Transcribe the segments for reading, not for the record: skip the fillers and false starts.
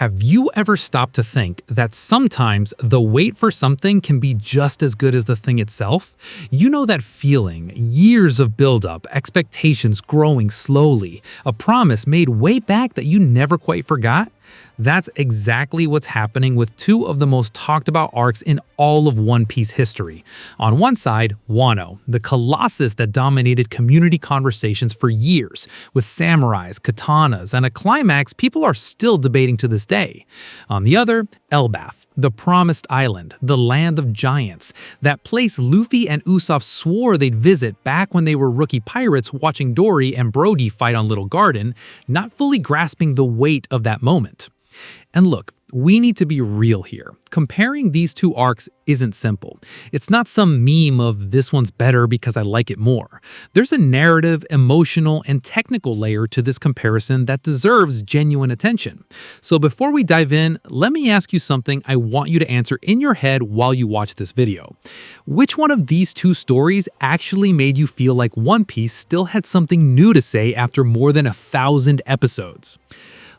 Have you ever stopped to think that sometimes the wait for something can be just as good as the thing itself? You know that feeling, years of buildup, expectations growing slowly, a promise made way back that you never quite forgot? That's exactly what's happening with two of the most talked about arcs in all of One Piece history. On one side, Wano, the colossus that dominated community conversations for years, with samurais, katanas, and a climax people are still debating to this day. On the other, Elbaf, the promised island, the land of giants, that place Luffy and Usopp swore they'd visit back when they were rookie pirates watching Dory and Brody fight on Little Garden, not fully grasping the weight of that moment. And look, we need to be real here. Comparing these two arcs isn't simple. It's not some meme of this one's better because I like it more. There's a narrative, emotional, and technical layer to this comparison that deserves genuine attention. So before we dive in, let me ask you something I want you to answer in your head while you watch this video. Which one of these two stories actually made you feel like One Piece still had something new to say after more than 1,000 episodes?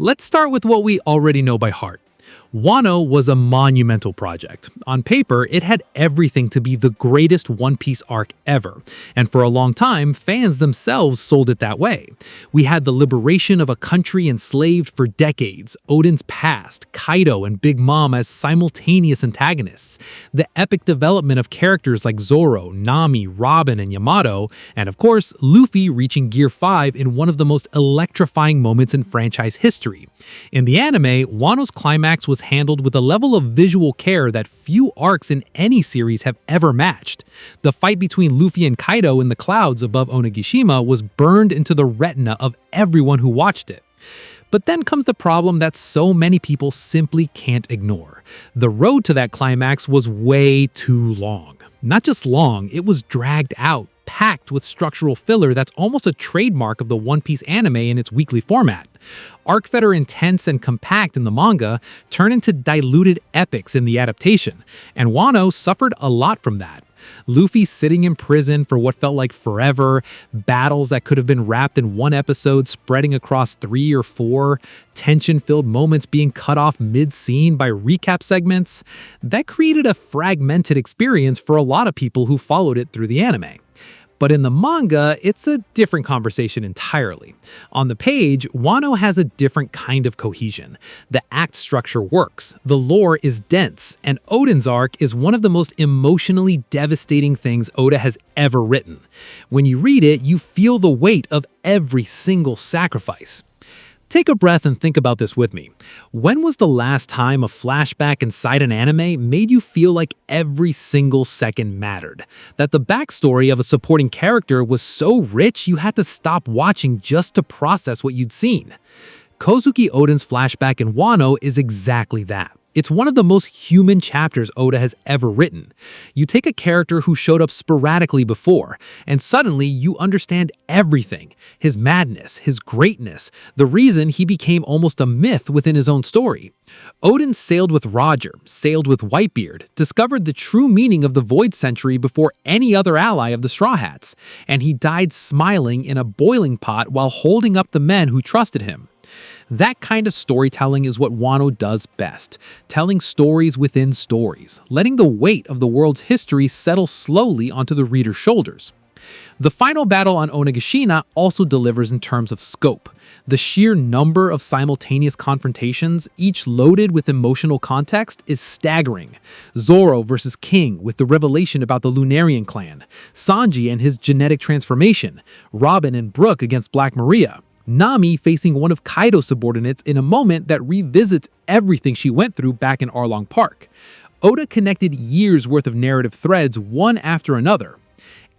Let's start with what we already know by heart. Wano was a monumental project. On paper, it had everything to be the greatest One Piece arc ever, and for a long time, fans themselves sold it that way. We had the liberation of a country enslaved for decades, Oden's past, Kaido and Big Mom as simultaneous antagonists, the epic development of characters like Zoro, Nami, Robin, and Yamato, and of course, Luffy reaching Gear 5 in one of the most electrifying moments in franchise history. In the anime, Wano's climax was handled with a level of visual care that few arcs in any series have ever matched. The fight between Luffy and Kaido in the clouds above Onigashima was burned into the retina of everyone who watched it. But then comes the problem that so many people simply can't ignore. The road to that climax was way too long. Not just long, it was dragged out, packed with structural filler that's almost a trademark of the One Piece anime in its weekly format. Arcs that are intense and compact in the manga turn into diluted epics in the adaptation, and Wano suffered a lot from that. Luffy sitting in prison for what felt like forever, battles that could have been wrapped in one episode spreading across 3 or 4, tension-filled moments being cut off mid-scene by recap segments. That created a fragmented experience for a lot of people who followed it through the anime. But in the manga, it's a different conversation entirely. On the page, Wano has a different kind of cohesion. The act structure works, the lore is dense, and Oden's arc is one of the most emotionally devastating things Oda has ever written. When you read it, you feel the weight of every single sacrifice. Take a breath and think about this with me. When was the last time a flashback inside an anime made you feel like every single second mattered? That the backstory of a supporting character was so rich you had to stop watching just to process what you'd seen? Kozuki Oden's flashback in Wano is exactly that. It's one of the most human chapters Oda has ever written. You take a character who showed up sporadically before, and suddenly you understand everything. His madness, his greatness, the reason he became almost a myth within his own story. Oden sailed with Roger, sailed with Whitebeard, discovered the true meaning of the Void Century before any other ally of the Straw Hats, and he died smiling in a boiling pot while holding up the men who trusted him. That kind of storytelling is what Wano does best, telling stories within stories, letting the weight of the world's history settle slowly onto the reader's shoulders. The final battle on Onigashima also delivers in terms of scope. The sheer number of simultaneous confrontations, each loaded with emotional context, is staggering. Zoro versus King with the revelation about the Lunarian clan, Sanji and his genetic transformation, Robin and Brook against Black Maria, Nami facing one of Kaido's subordinates in a moment that revisits everything she went through back in Arlong Park. Oda connected years' worth of narrative threads one after another.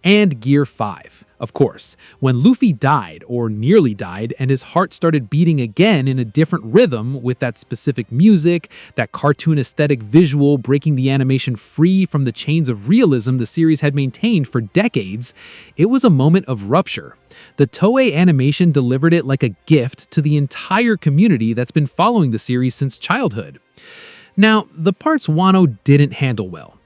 And Gear 5, of course, when Luffy died, or nearly died, and his heart started beating again in a different rhythm with that specific music, that cartoon aesthetic visual breaking the animation free from the chains of realism the series had maintained for decades, it was a moment of rupture. The Toei animation delivered it like a gift to the entire community that's been following the series since childhood. Now, the parts Wano didn't handle well.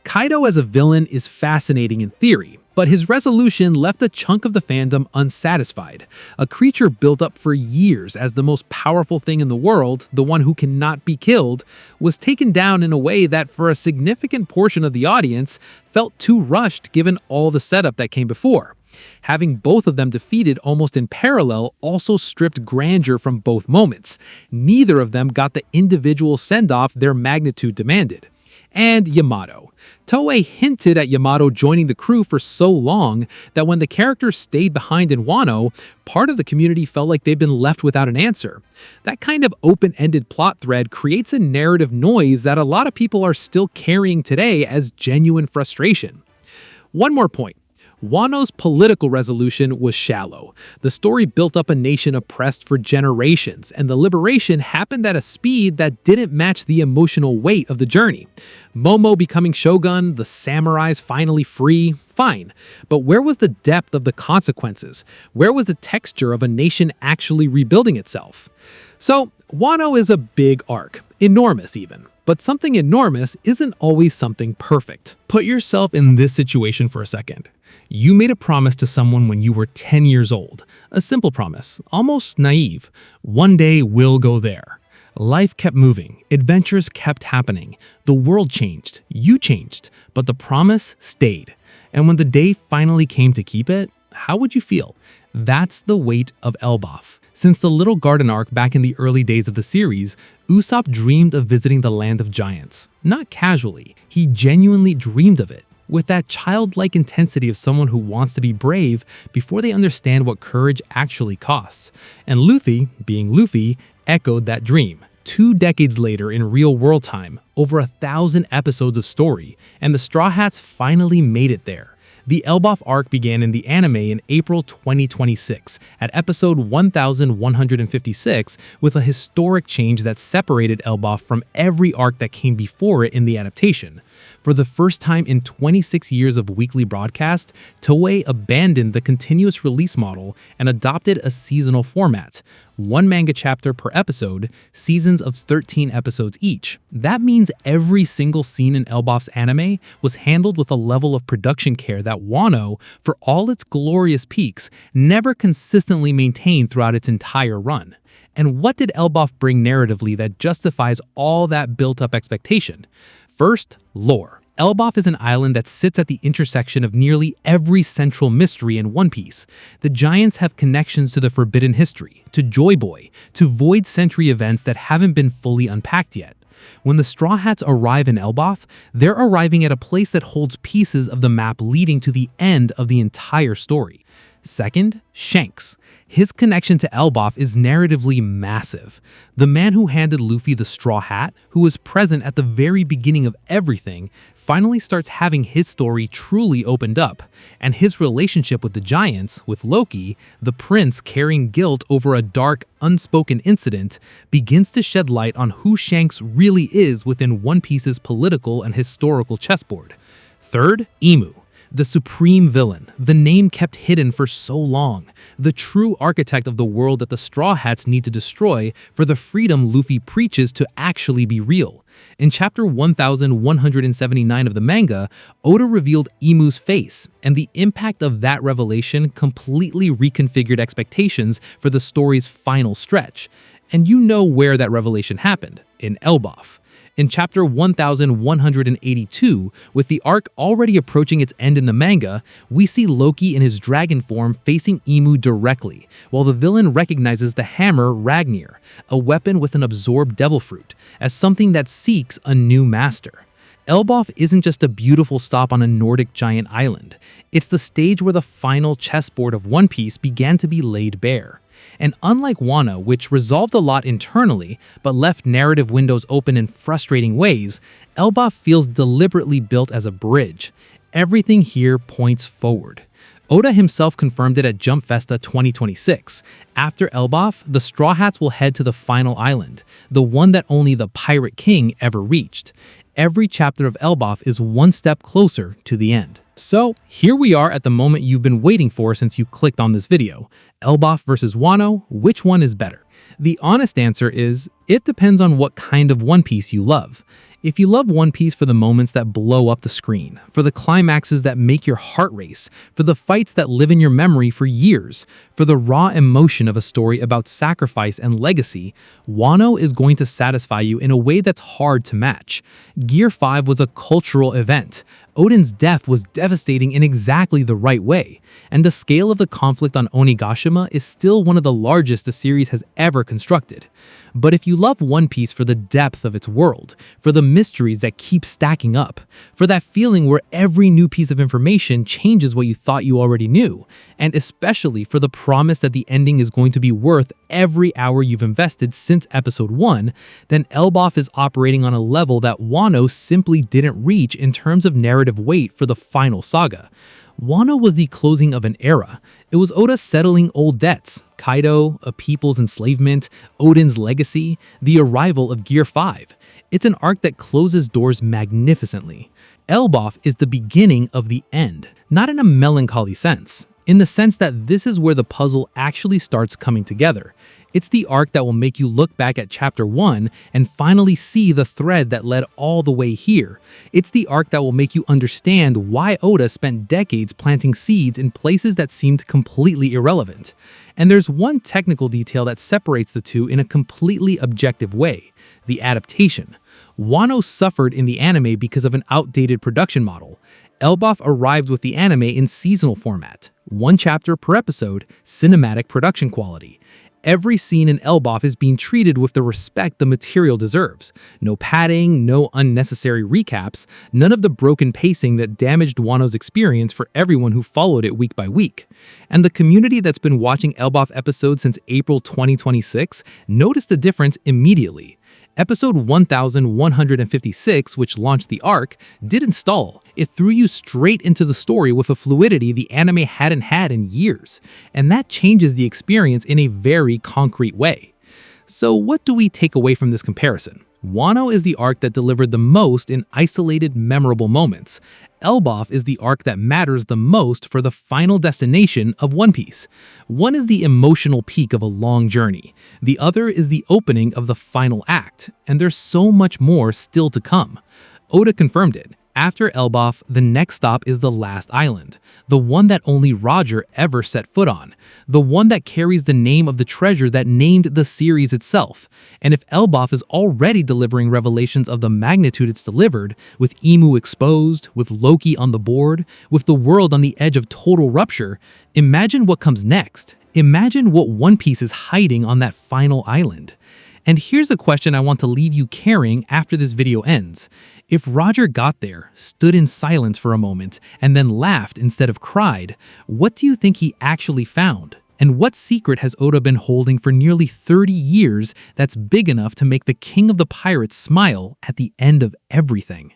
Kaido as a villain is fascinating in theory, But his resolution left a chunk of the fandom unsatisfied. A creature built up for years as the most powerful thing in the world, the one who cannot be killed, was taken down in a way that for a significant portion of the audience felt too rushed given all the setup that came before. Having both of them defeated almost in parallel also stripped grandeur from both moments. Neither of them got the individual send-off their magnitude demanded. And Yamato. Toei hinted at Yamato joining the crew for so long that when the character stayed behind in Wano, part of the community felt like they'd been left without an answer. That kind of open-ended plot thread creates a narrative noise that a lot of people are still carrying today as genuine frustration. One more point. Wano's political resolution was shallow. The story built up a nation oppressed for generations, and the liberation happened at a speed that didn't match the emotional weight of the journey. Momo becoming shogun, the samurais finally free, fine. But where was the depth of the consequences? Where was the texture of a nation actually rebuilding itself? So, Wano is a big arc, enormous even. But something enormous isn't always something perfect. Put yourself in this situation for a second. You made a promise to someone when you were 10 years old. A simple promise, almost naive. One day we'll go there. Life kept moving. Adventures kept happening. The world changed. You changed. But the promise stayed. And when the day finally came to keep it, how would you feel? That's the weight of Elbaf. Since the Little Garden arc back in the early days of the series, Usopp dreamed of visiting the land of giants. Not casually, he genuinely dreamed of it, with that childlike intensity of someone who wants to be brave before they understand what courage actually costs. And Luffy, being Luffy, echoed that dream. 2 decades later in real-world time, over 1,000 episodes of story, and the Straw Hats finally made it there. The Elbof arc began in the anime in April 2026 at episode 1156 with a historic change that separated Elbof from every arc that came before it in the adaptation. For the first time in 26 years of weekly broadcast, Toei abandoned the continuous release model and adopted a seasonal format. 1 manga chapter per episode, seasons of 13 episodes each. That means every single scene in Elbaf's anime was handled with a level of production care that Wano, for all its glorious peaks, never consistently maintained throughout its entire run. And what did Elbof bring narratively that justifies all that built-up expectation? First, lore. Elbaf is an island that sits at the intersection of nearly every central mystery in One Piece. The giants have connections to the Forbidden History, to Joy Boy, to Void Century events that haven't been fully unpacked yet. When the Straw Hats arrive in Elbaf, they're arriving at a place that holds pieces of the map leading to the end of the entire story. Second, Shanks. His connection to Elbaf is narratively massive. The man who handed Luffy the straw hat, who was present at the very beginning of everything, finally starts having his story truly opened up, and his relationship with the giants, with Loki, the prince carrying guilt over a dark, unspoken incident, begins to shed light on who Shanks really is within One Piece's political and historical chessboard. Third, Imu. The supreme villain, the name kept hidden for so long, the true architect of the world that the Straw Hats need to destroy for the freedom Luffy preaches to actually be real. In chapter 1179 of the manga, Oda revealed Imu's face, and the impact of that revelation completely reconfigured expectations for the story's final stretch. And you know where that revelation happened, in Elbaf. In chapter 1182, with the arc already approaching its end in the manga, we see Loki in his dragon form facing Imu directly, while the villain recognizes the hammer Ragnir, a weapon with an absorbed devil fruit, as something that seeks a new master. Elbof isn't just a beautiful stop on a Nordic giant island. It's the stage where the final chessboard of One Piece began to be laid bare. And unlike Wano, which resolved a lot internally, but left narrative windows open in frustrating ways, Elbaf feels deliberately built as a bridge. Everything here points forward. Oda himself confirmed it at Jump Festa 2026. After Elbaf, the Straw Hats will head to the final island, the one that only the Pirate King ever reached. Every chapter of Elbaf is one step closer to the end. So, here we are at the moment you've been waiting for since you clicked on this video. Elbaf versus Wano, which one is better? The honest answer is, It depends on what kind of One Piece you love. If you love One Piece for the moments that blow up the screen, for the climaxes that make your heart race, for the fights that live in your memory for years, for the raw emotion of a story about sacrifice and legacy, Wano is going to satisfy you in a way that's hard to match. Gear 5 was a cultural event. Oden's death was devastating in exactly the right way, and the scale of the conflict on Onigashima is still one of the largest the series has ever constructed. But if you love One Piece for the depth of its world, for the mysteries that keep stacking up, for that feeling where every new piece of information changes what you thought you already knew, and especially for the promise that the ending is going to be worth every hour you've invested since episode 1, then Elbof is operating on a level that Wano simply didn't reach in terms of narrative weight for the final saga. Wano was the closing of an era. It was Oda settling old debts, Kaido, a people's enslavement, Oden's legacy, the arrival of Gear 5. It's an arc that closes doors magnificently. Elbof is the beginning of the end, not in a melancholy sense, in the sense that this is where the puzzle actually starts coming together. It's the arc that will make you look back at Chapter 1 and finally see the thread that led all the way here. It's the arc that will make you understand why Oda spent decades planting seeds in places that seemed completely irrelevant. And there's one technical detail that separates the two in a completely objective way: the adaptation. Wano suffered in the anime because of an outdated production model. Elbaf arrived with the anime in seasonal format, 1 chapter per episode, cinematic production quality. Every scene in Elbof is being treated with the respect the material deserves. No padding, no unnecessary recaps, none of the broken pacing that damaged Wano's experience for everyone who followed it week by week. And the community that's been watching Elbof episodes since April 2026 noticed the difference immediately. Episode 1156, which launched the arc, didn't stall. It threw you straight into the story with a fluidity the anime hadn't had in years, and that changes the experience in a very concrete way. So what do we take away from this comparison? Wano is the arc that delivered the most in isolated, memorable moments. Elbof is the arc that matters the most for the final destination of One Piece. One is the emotional peak of a long journey. The other is the opening of the final act, and there's so much more still to come. Oda confirmed it. After Elbof, the next stop is the last island, the one that only Roger ever set foot on, the one that carries the name of the treasure that named the series itself. And if Elbof is already delivering revelations of the magnitude it's delivered, with Emu exposed, with Loki on the board, with the world on the edge of total rupture, imagine what comes next. Imagine what One Piece is hiding on that final island. And here's a question I want to leave you carrying after this video ends. If Roger got there, stood in silence for a moment, and then laughed instead of cried, what do you think he actually found? And what secret has Oda been holding for nearly 30 years that's big enough to make the king of the pirates smile at the end of everything?